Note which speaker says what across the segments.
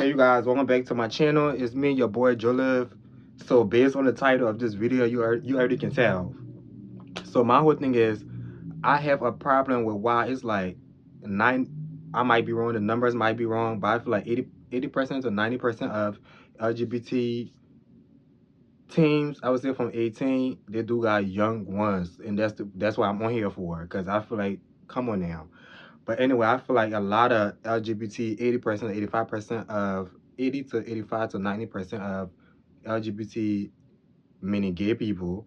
Speaker 1: Hey you guys, welcome back to my channel. It's me, your boy Jolif. So based on the title of this video, you already can tell. So my whole thing is, I have a problem with why it's like nine. I might be wrong. The numbers might be wrong, but I feel like 80% to 90% of LGBT teams, I would say from 18, they do got young ones, and that's what I'm on here for. Cause I feel like, come on now. But anyway, I feel like a lot of LGBT, 80%, 85% of 80 to 85 to 90% of LGBT, meaning gay people,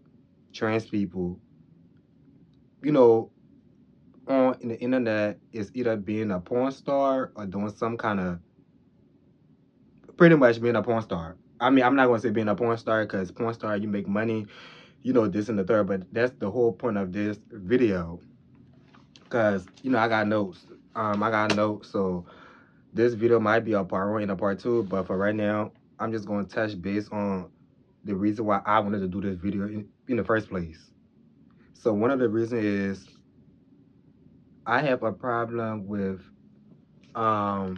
Speaker 1: trans people, you know, on the internet is either being a porn star or doing some kind of, pretty much being a porn star. I mean, I'm not going to say being a porn star because porn star, you make money, this and the third, but that's the whole point of this video. Because, I got notes. I got notes, so this video might be a part 1 and a part 2, but for right now, I'm just going to touch base on the reason why I wanted to do this video in the first place. So one of the reasons is I have a problem with a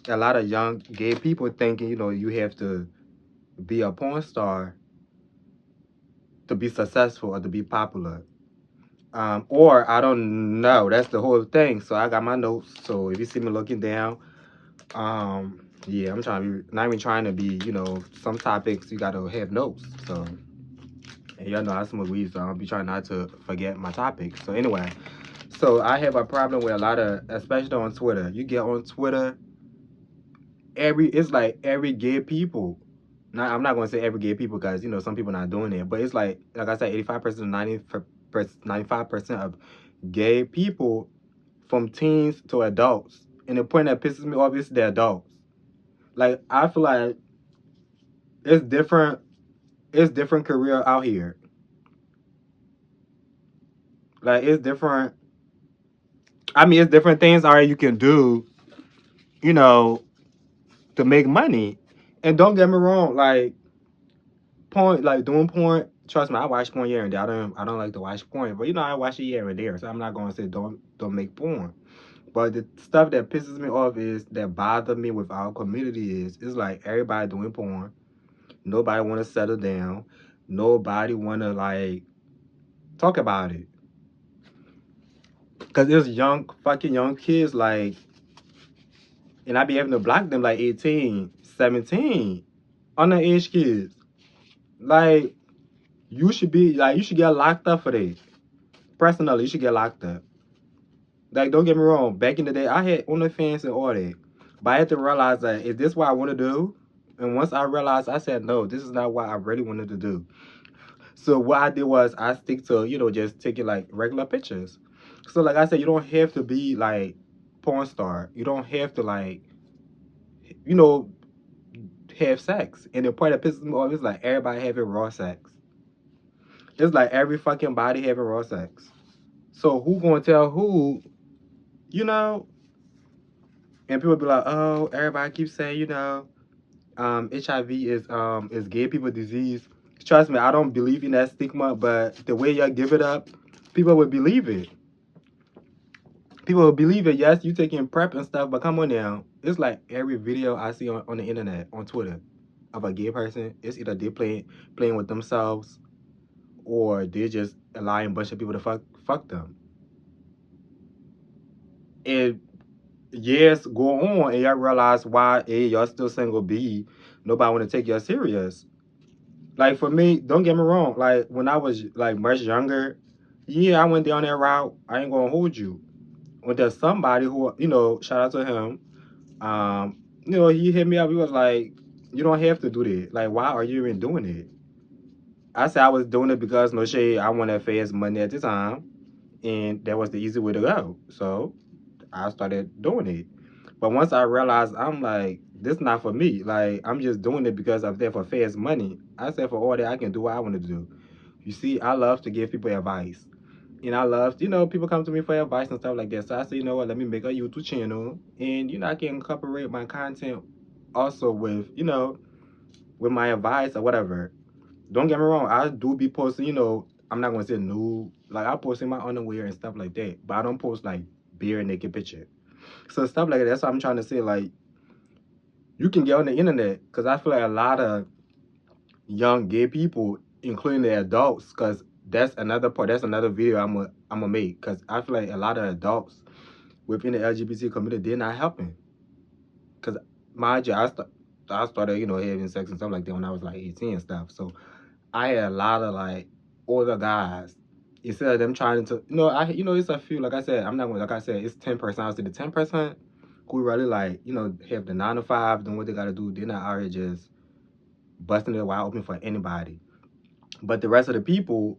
Speaker 1: lot of young gay people thinking, you have to be a porn star to be successful or to be popular. Or I don't know. That's the whole thing. So I got my notes. So if you see me looking down, yeah, I'm trying to be, not even trying to be, some topics you gotta have notes. So, and y'all know I smoke weed, so I'll be trying not to forget my topics. So anyway, so I have a problem with a lot of, especially on Twitter. You get on Twitter, it's like every gay people. Now I'm not gonna say every gay people because some people not doing it, but it's like I said, 85% to 95% of gay people, from teens to adults. And the point that pisses me off is the adults. Like I feel like it's different. It's different career out here. Like it's different. I mean, it's different things already you can do, you know, to make money. And don't get me wrong, like porn, like doing porn. Trust me, I watch porn here and there. I don't like to watch porn, but I watch it here and there. So I'm not gonna say don't make porn. But the stuff that pisses me off is that bother me with our community is like everybody doing porn. Nobody want to settle down. Nobody want to like talk about it. Cause there's fucking young kids like, and I be having to block them like 18, 17, underage kids. Like you should get locked up for that. Personally, you should get locked up. Like don't get me wrong, back in the day I had OnlyFans and all that, but I had to realize that is this what I want to do? And once I realized, I said no, this is not what I really wanted to do. So what I did was I stick to just taking like regular pictures. So like I said, you don't have to be like porn star. You don't have to like you know have sex. And the part that pisses me off is like everybody having raw sex. It's like every fucking body having raw sex. So who gonna tell who? You know? And people be like, oh, everybody keeps saying, HIV is gay people disease. Trust me, I don't believe in that stigma, but the way y'all give it up, people would believe it. People will believe it. Yes, you taking prep and stuff, but come on now. It's like every video I see on the internet, on Twitter, of a gay person, it's either they playing with themselves or they're just allowing a bunch of people to fuck them. And years go on and y'all realize why A, y'all still single, B, nobody wanna take y'all serious. Like for me, don't get me wrong, like when I was like much younger, yeah, I went down that route. I ain't gonna hold you. When there's somebody who, shout out to him, he hit me up. He was like, "You don't have to do that. Like, why are you even doing it?" I said I was doing it because no shade. I wanted fast money at the time, and that was the easy way to go. So I started doing it. But once I realized, I'm like, this not for me. Like, I'm just doing it because I'm there for fast money. I said for all that, I can do what I want to do. You see, I love to give people advice. And I love, people come to me for advice and stuff like that. So I said, you know what, let me make a YouTube channel. And, I can incorporate my content also with, with my advice or whatever. Don't get me wrong, I do be posting, I'm not going to say nude. Like, I post in my underwear and stuff like that. But I don't post, like, bare naked picture. So stuff like that, that's what I'm trying to say. Like, you can get on the internet, because I feel like a lot of young gay people, including the adults, because that's another part. That's another video I'm gonna make, because I feel like a lot of adults within the LGBT community, they're not helping. Because mind you, I started, having sex and stuff like that when I was like 18 and stuff. So I had a lot of like older guys. Instead of them trying to, it's a few. Like I said, I'm not gonna, like I said, it's 10%. I would say the 10% who really like, have the 9 to 5, doing what they gotta do. They're not out here just busting it wide open for anybody. But the rest of the people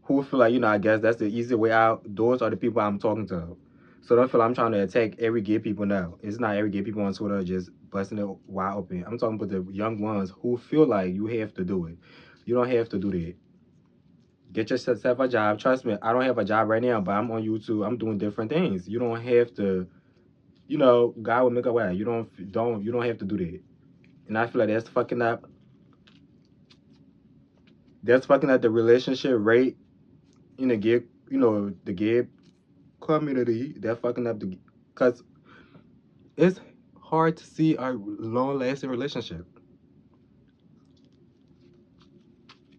Speaker 1: who feel like, I guess that's the easy way out, those are the people I'm talking to. So don't feel like I'm trying to attack every gay people now. It's not every gay people on Twitter just busting it wide open. I'm talking about the young ones who feel like you have to do it. You don't have to do that. Get yourself a job. Trust me, I don't have a job right now, but I'm on YouTube. I'm doing different things. You don't have to, God will make a way. You don't have to do that. And I feel like that's fucking up. That's fucking up the relationship rate in the gay, the gay community. They're fucking up because it's hard to see a long-lasting relationship.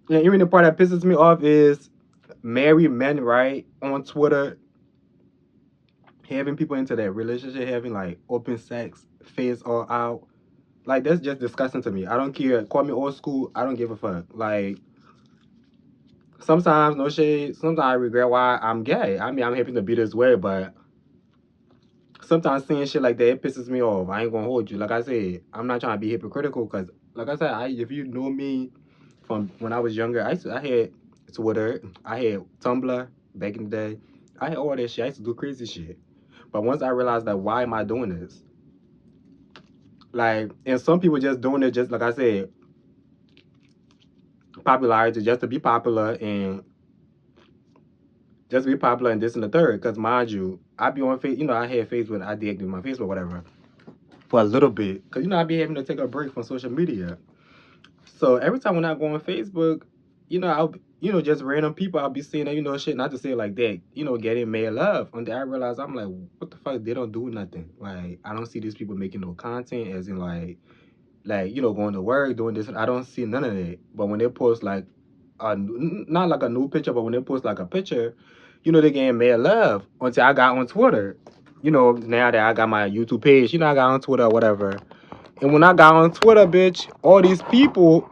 Speaker 1: And even the part that pisses me off is married men, right, on Twitter, having people into that relationship, having like open sex, face all out. Like, that's just disgusting to me. I don't care. Call me old school. I don't give a fuck. Like, sometimes, no shade, sometimes I regret why I'm gay. I mean, I'm happy to be this way, but sometimes seeing shit like that, it pisses me off. I ain't gonna hold you. Like I said, I'm not trying to be hypocritical, because, like I said, if you know me from when I was younger, I had Twitter, I had Tumblr back in the day. I had all that shit. I used to do crazy shit. But once I realized that, why am I doing this? Like, and some people just doing it just, like I said, popularity, just to be popular, and just be popular and this and the third. Because mind you, I be on Facebook, I had Facebook, I deactivated my Facebook, whatever, for a little bit. Because, I be having to take a break from social media. So every time when I go on Facebook, I'll, just random people, I'll be seeing that, shit, not to say it like that, getting mad love. And then I realize, I'm like, what the fuck? They don't do nothing. Like, I don't see these people making no content, as in like, going to work, doing this. I don't see none of that. But when they post like, not like a new picture, but when they post like a picture, they getting mad love. Until I got on Twitter. Now that I got my YouTube page, I got on Twitter or whatever. And when I got on Twitter, bitch, all these people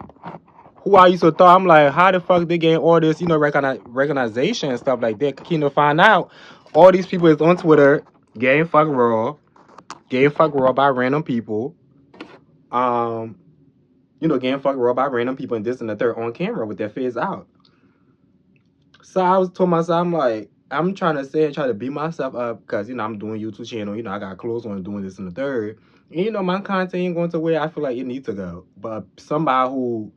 Speaker 1: who I used to thought, I'm like, how the fuck they getting all this, recognition and stuff like that? Can you find out all these people is on Twitter getting fucked raw by random people. Getting fucked raw by random people and this and the third on camera with their face out. So I was told myself, I'm like, I'm trying to say and try to beat myself up, because, I'm doing YouTube channel, I got clothes on doing this and the third. And, my content ain't going to where I feel like it needs to go. But somebody who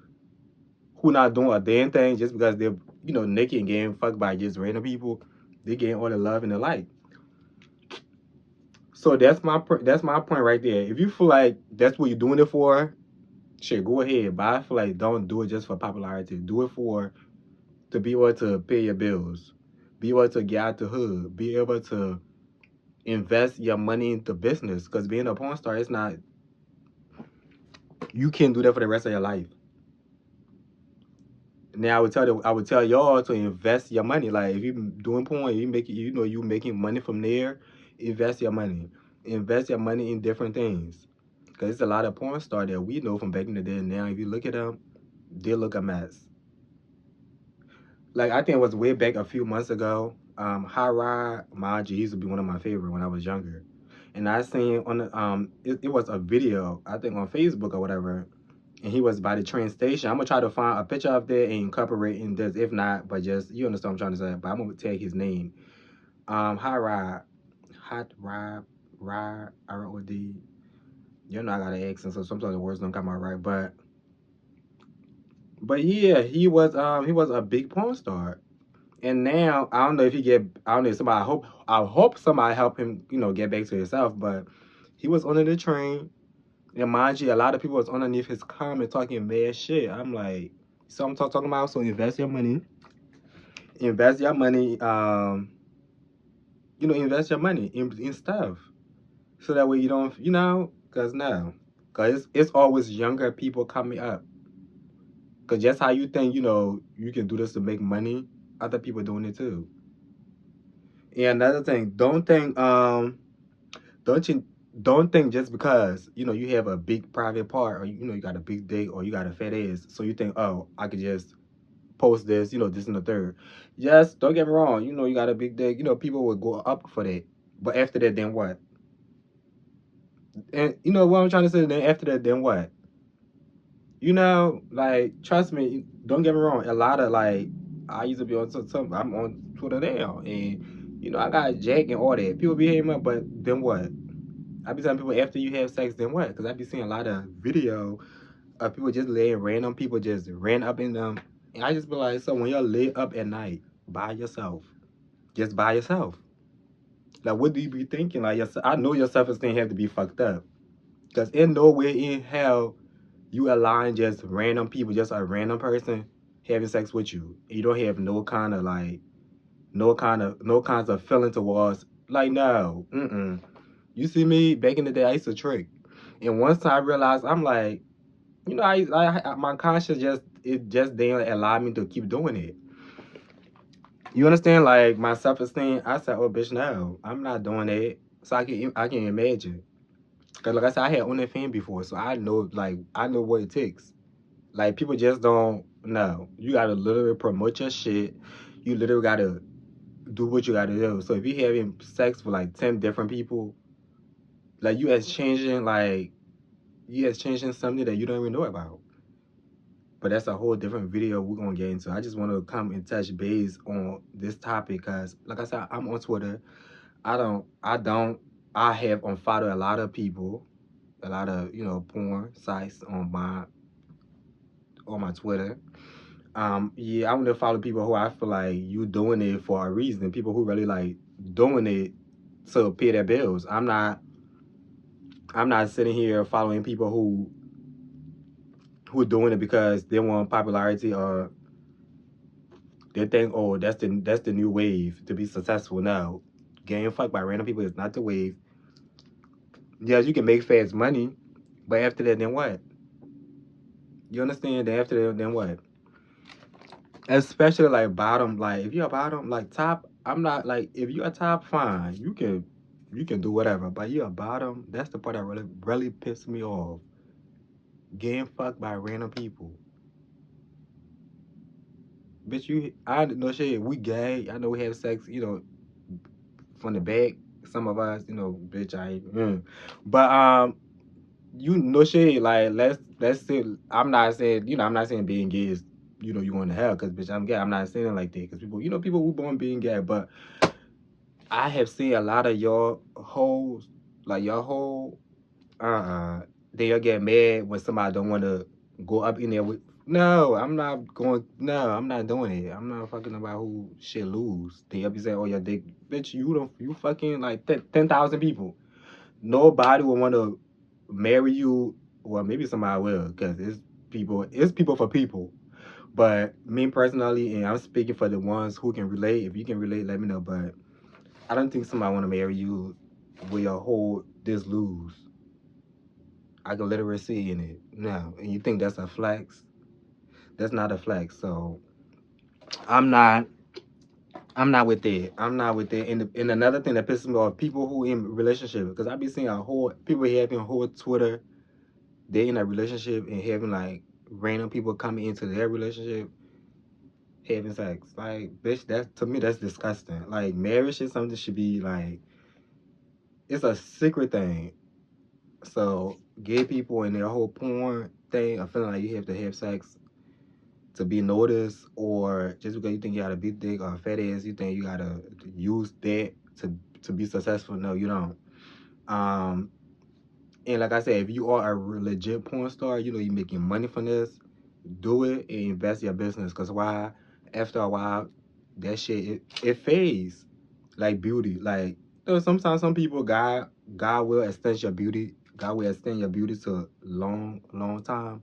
Speaker 1: not doing a damn thing just because they're, naked and getting fucked by just random people, they getting all the love and the like. So that's my point right there. If you feel like that's what you're doing it for, shit, go ahead. But I feel like don't do it just for popularity. Do it to be able to pay your bills, be able to get out the hood, be able to invest your money into business. Because being a porn star, it's not, you can't do that for the rest of your life. Now I would tell y'all to invest your money. Like, if you doing porn, you making money from there, invest your money. Invest your money in different things. Because there's a lot of porn stars that we know from back in the day. Now, if you look at them, they look a mess. Like, I think it was way back a few months ago. High Ride, mind you, he used to be one of my favorite when I was younger. And I seen on the it was a video, I think on Facebook or whatever, and he was by the train station. I'm gonna try to find a picture of that and incorporate in this. If not, but just, you understand what I'm trying to say. But I'm gonna tag his name. Hot Rod, R-O-D. I got an accent, so sometimes the words don't come out right. But yeah, he was a big porn star. And now I don't know if somebody, I hope somebody help him, get back to himself. But he was under the train. And mind you, a lot of people was underneath his comment talking mad shit. I'm like, so I'm talking about, so invest your money. Invest your money, invest your money in stuff. So that way you don't, because Cause it's always younger people coming up. Cause just how you think, you can do this to make money, other people doing it too. And another thing, don't you don't think just because you have a big private part, or you got a big dick, or you got a fat ass, so you think, oh, I could just post this, this and the third. Yes, don't get me wrong, you got a big dick, people will go up for that. But after that, then what? And you know what I'm trying to say? Then after that, then what? Like, trust me, don't get me wrong. A lot of, like, I used to be on some, I'm on Twitter now, and I got Jack and all that. People be hitting me up, but then what? I be telling people, after you have sex, then what? Because I be seeing a lot of video of people just laying random people just ran up in them, and I just be like, so when you're laid up at night by yourself, just by yourself, like, what do you be thinking? Like, I know your self esteem have to be fucked up, because in nowhere in hell you allowing just random people, just a random person having sex with you. You don't have no kind of, like, no kinds of feeling towards, like, no. You see me back in the day, I used to trick. And once I realized, I'm like, my conscience just didn't allow me to keep doing it. You understand? Like, my self esteem, I said, oh bitch, no, I'm not doing it. So I can imagine. Cause like I said, I had OnlyFans before, so I know what it takes. Like, people just don't know. You gotta literally promote your shit. You literally gotta do what you gotta do. So if you having sex with like 10 different people, like, you exchanging something that you don't even know about. But that's a whole different video we're gonna get into. I just want to come and touch base on this topic because, like I said, I'm on Twitter. I have unfollowed a lot of people, a lot of porn sites on my Twitter. Yeah, I want to follow people who I feel like you doing it for a reason. People who really like doing it to pay their bills. I'm not sitting here following people who are doing it because they want popularity, or they think, oh, that's the new wave to be successful. No, getting fucked by random people is not the wave. Yes, you can make fast money, but after that, then what? You understand? Then after that, then what? Especially like bottom, like if you're a bottom, like top. I'm not like, if you're a top, fine, you can do whatever. But you're a bottom. That's the part that really pissed me off. Getting fucked by random people. Bitch, I know shit. We gay. I know we have sex. From the back. Some of us, bitch, I ain't. But shit. Like, let's say, I'm not saying being gay is, you going to hell because, bitch, I'm gay. I'm not saying it like that because people who born being gay. But I have seen a lot of your hoes, like your whole, they'll get mad when somebody don't want to go up in there with. No, I'm not going. No, I'm not doing it. I'm not fucking about who shit lose. They'll be saying, "Oh, your dick, bitch, you fucking like 10,000 people. Nobody will want to marry you. Well, maybe somebody will, cause it's people for people. But me personally, and I'm speaking for the ones who can relate. If you can relate, let me know. But I don't think somebody want to marry you with your whole this lose. I can literally see in it. No, and you think that's a flex? That's not a flex. So I'm not. I'm not with that. I'm not with that. And another thing that pisses me off, people who in relationship, because I be seeing a whole people having whole Twitter, they in a relationship and having like random people coming into their relationship having sex. Like, bitch, that to me that's disgusting. Like, marriage is something that should be like, it's a secret thing. So gay people and their whole porn thing, I feel like you have to have sex to be noticed, or just because you think you got a big dick or a fat ass, you think you gotta use that to be successful. No, you don't. Um, and like I said, if you are a legit porn star, you're making money from this, do it and invest in your business. Cause why? After a while, that shit it fades like beauty. Like, sometimes some people, God will extend your beauty. God will extend your beauty to a long, long time.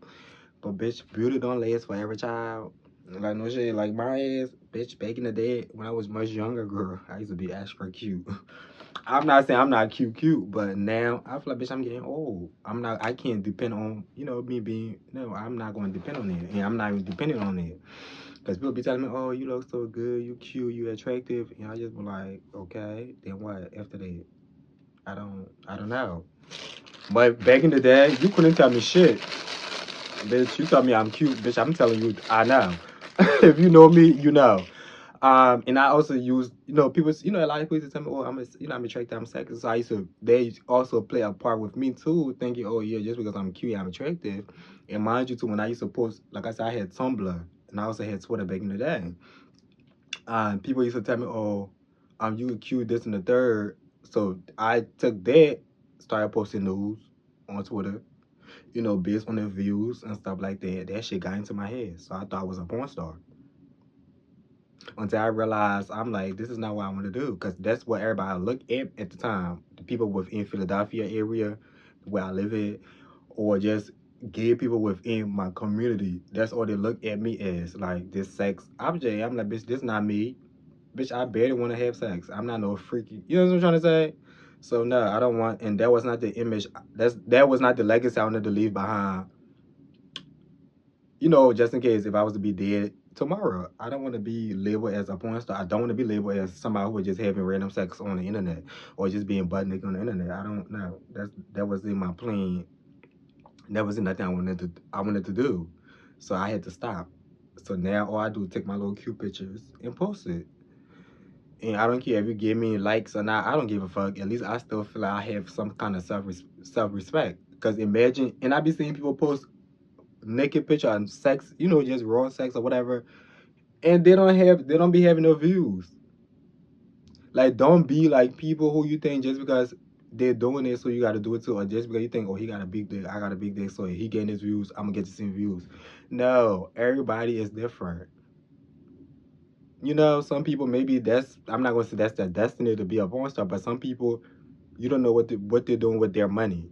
Speaker 1: But bitch, beauty don't last forever, child. Like, no shit. Like, my ass, bitch, back in the day when I was much younger, girl, I used to be extra cute. I'm not saying I'm not cute, but now I feel like, bitch, I'm getting old. I can't depend on, me being, no, I'm not going to depend on it. And I'm not even depending on it. Because people be telling me, oh, you look so good, you cute, you attractive. And I just be like, okay, then what after that? I don't know. But back in the day, you couldn't tell me shit. Bitch, you tell me I'm cute, bitch, I'm telling you, I know. If you know me, you know. And I also use, people, a lot of people used to tell me, oh, I'm attractive, I'm sexy. So they also play a part with me too, thinking, oh yeah, just because I'm cute, I'm attractive. And mind you too, when I used to post, like I said, I had Tumblr and I also had Twitter back in the day. People used to tell me, oh, you cute, this and the third. So I took that, started posting news on Twitter, based on the views and stuff like that. That shit got into my head. So I thought I was a porn star. Until I realized, I'm like, this is not what I want to do. Because that's what everybody looked at the time. The people within Philadelphia area, where I live at, or just gay people within my community. That's all they look at me as. Like, this sex object. I'm like, bitch, this not me. Bitch, I barely want to have sex. I'm not no freaky. You know what I'm trying to say? So no, I don't want, and that was not the image. That was not the legacy I wanted to leave behind. Just in case if I was to be dead tomorrow, I don't want to be labeled as a porn star. I don't want to be labeled as somebody who was just having random sex on the internet or just being butt naked on the internet. I don't know. That was in my plan. That wasn't nothing I wanted to do. So I had to stop. So now all I do is take my little cute pictures and post it. And I don't care if you give me likes or not. I don't give a fuck. At least I still feel like I have some kind of self-respect. Because imagine, and I be seeing people post naked picture and sex, just raw sex or whatever, and they don't be having no views. Like, don't be like people who you think just because they're doing it, so you got to do it too, or just because you think, oh, he got a big dick, I got a big dick, so he getting his views, I'm gonna get the same views. No, everybody is different. Some people, maybe I'm not gonna say that's their destiny to be a porn star, but some people, you don't know what they're doing with their money,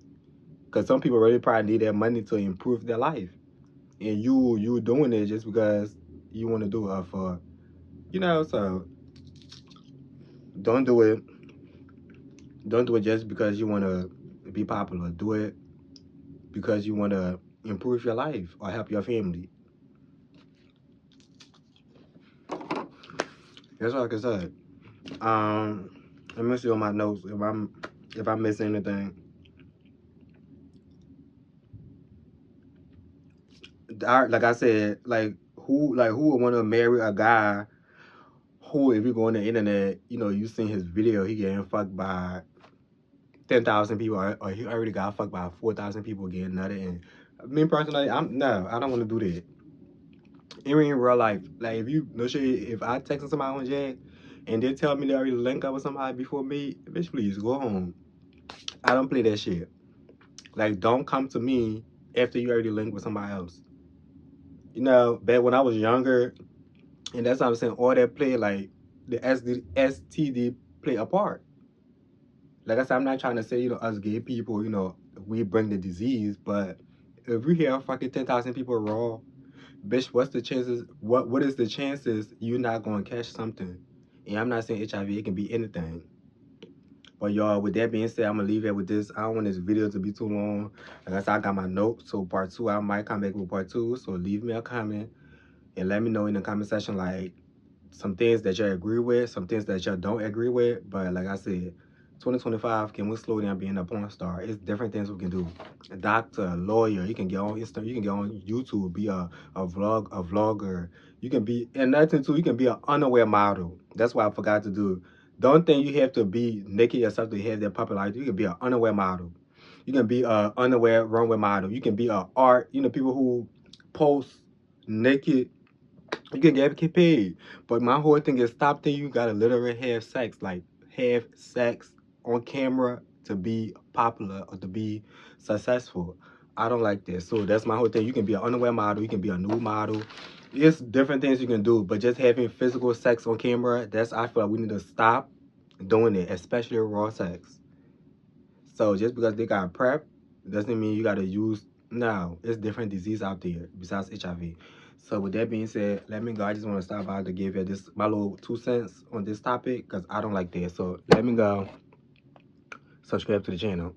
Speaker 1: because some people really probably need their money to improve their life, and you doing it just because you want to do it for, so don't do it. Don't do it just because you want to be popular. Do it because you want to improve your life or help your family. That's all I can say. Let me see on my notes if I miss anything. Like I said, who would want to marry a guy who, if you go on the internet, you seen his video, he getting fucked by 10,000 people, or he already got fucked by 4,000 people getting nutted. And me personally, I don't want to do that. Even in real life, like, if you no shit, if I text somebody on Jack and they tell me they already linked up with somebody before me, bitch, please go home. I don't play that shit. Like, don't come to me after you already linked with somebody else. Back when I was younger, and that's what I'm saying, all that play, like, the STD play a part. Like I said, I'm not trying to say, us gay people, we bring the disease, but if we hear fucking 10,000 people raw, bitch, what's the chances? What is the chances you're not gonna catch something? And I'm not saying HIV; it can be anything. But y'all, with that being said, I'm gonna leave it with this. I don't want this video to be too long. Like I said, I got my notes, so part two, I might come back with part two. So leave me a comment and let me know in the comment section, like, some things that you agree with, some things that you don't agree with. But like I said, 2025, can we slow down being a porn star? It's different things we can do. A doctor, a lawyer, you can get on Insta, you can get on YouTube, be a vlogger. You can be, and nothing too, you can be an underwear model. That's what I forgot to do. Don't think you have to be naked yourself to have that popularity. You can be an underwear model. You can be a underwear runway model. You can be a art, people who post naked, you can get paid. But my whole thing is, stop thinking you gotta literally have sex. Like, have sex on camera to be popular or to be successful. I don't like this. So that's my whole thing. You can be an underwear model, you can be a nude model. It's different things you can do, but just having physical sex on camera, I feel like we need to stop doing it, especially raw sex. So just because they got PrEP doesn't mean you gotta use. No, it's different disease out there besides HIV. So with that being said, let me go. I just want to stop by to give you my little 2 cents on this topic, because I don't like that. So let me go. subscribe to the channel.